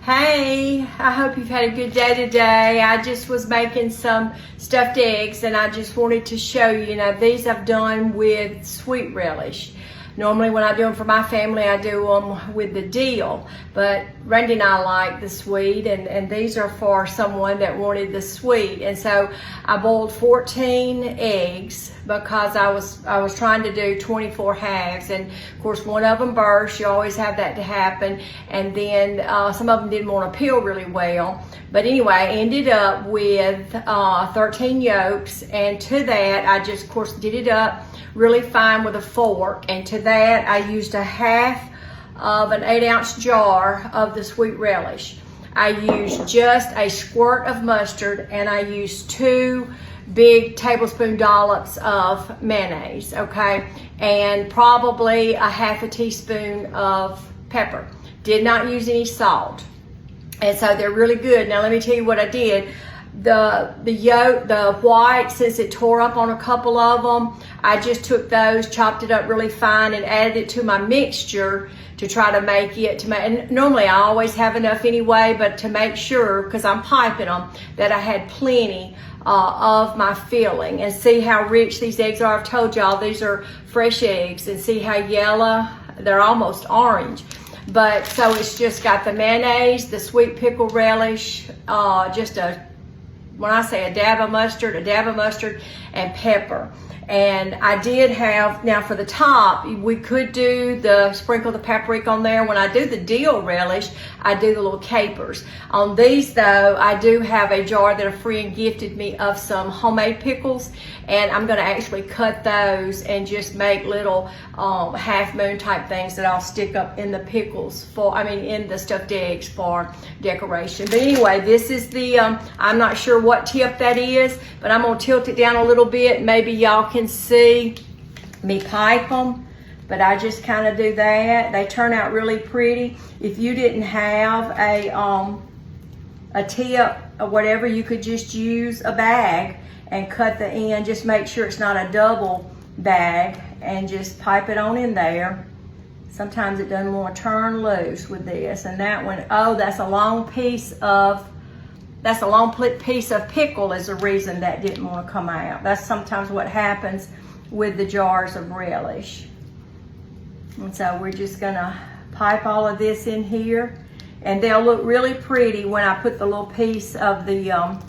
Hey, I hope you've had a good day today. I just was making some stuffed eggs and I just wanted to show you. Now these I've done with sweet relish. Normally when I do them for my family, I do them with the dill, but Randy and I like the sweet, and these are for someone that wanted the sweet. And so I boiled 14 eggs because I was trying to do 24 halves, and of course one of them burst. You always have that to happen, and then some of them didn't want to peel really well. But anyway, I ended up with 13 yolks, and to that I just of course did it up really fine with a fork, and to that I used a half of an 8-ounce jar of the sweet relish. I used just a squirt of mustard, and I used 2 big tablespoon dollops of mayonnaise, okay, and probably a half a teaspoon of pepper. Did not use any salt, and so they're really good. Now let me tell you what I did. The yolk, the white, since it tore up on a couple of them, I just took those, chopped it up really fine, and added it to my mixture to try to make it, and normally I always have enough anyway, but to make sure, because I'm piping them, that I had plenty of my filling. And see how rich these eggs are. I've told y'all these are fresh eggs, and see how yellow, they're almost orange. But so it's just got the mayonnaise, the sweet pickle relish, when I say a dab of mustard, and pepper. And I did have, now for the top, we could do sprinkle the paprika on there. When I do the dill relish, I do the little capers. On these though, I do have a jar that a friend gifted me of some homemade pickles, and I'm gonna actually cut those and just make little half moon type things that I'll stick up in the pickles in the stuffed eggs for decoration. But anyway, this is the, I'm not sure what tip that is, but I'm gonna tilt it down a little bit. Maybe y'all can see me pipe them, but I just kind of do that. They turn out really pretty. If you didn't have a tip or whatever, you could just use a bag and cut the end. Just make sure it's not a double bag, and just pipe it on in there. Sometimes it doesn't want to turn loose with this. And that one, oh, that's a long piece of pickle is the reason that didn't want to come out. That's sometimes what happens with the jars of relish. And so we're just gonna pipe all of this in here, and they'll look really pretty when I put the little piece of the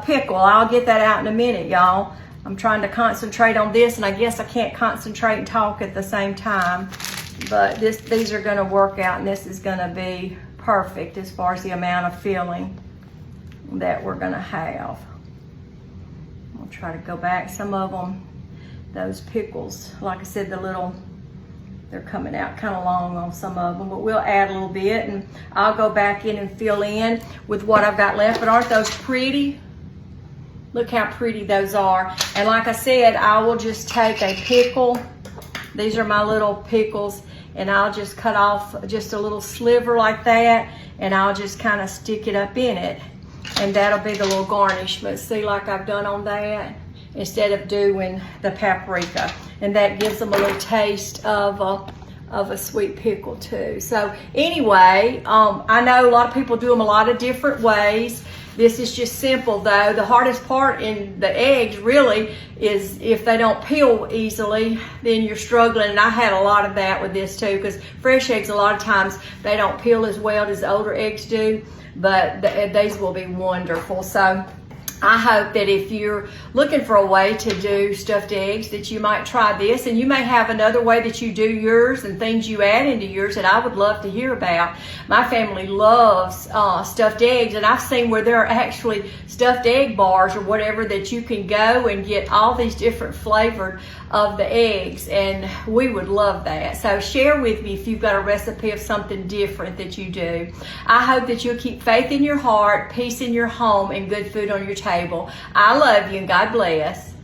pickle. I'll get that out in a minute, y'all. I'm trying to concentrate on this, and I guess I can't concentrate and talk at the same time. But these are gonna work out, and this is gonna be perfect as far as the amount of filling that we're gonna have. I'll try to go back. Some of them, those pickles, like I said, they're coming out kind of long on some of them, but we'll add a little bit, and I'll go back in and fill in with what I've got left. But aren't those pretty? Look how pretty those are. And like I said, I will just take a pickle. These are my little pickles, and I'll just cut off just a little sliver like that, and I'll just kind of stick it up in it, and that'll be the little garnishment. See, like I've done on that, instead of doing the paprika, and that gives them a little taste of a sweet pickle too. So anyway, I know a lot of people do them a lot of different ways. This is just simple though. The hardest part in the eggs really is if they don't peel easily, then you're struggling. And I had a lot of that with this too, because fresh eggs, a lot of times they don't peel as well as the older eggs do, but these will be wonderful. So I hope that if you're looking for a way to do stuffed eggs, that you might try this, and you may have another way that you do yours and things you add into yours that I would love to hear about. My family loves stuffed eggs, and I've seen where there are actually stuffed egg bars or whatever that you can go and get all these different flavored of the eggs, and we would love that. So share with me if you've got a recipe of something different that you do. I hope that you'll keep faith in your heart, peace in your home, and good food on your table. I love you, and God bless.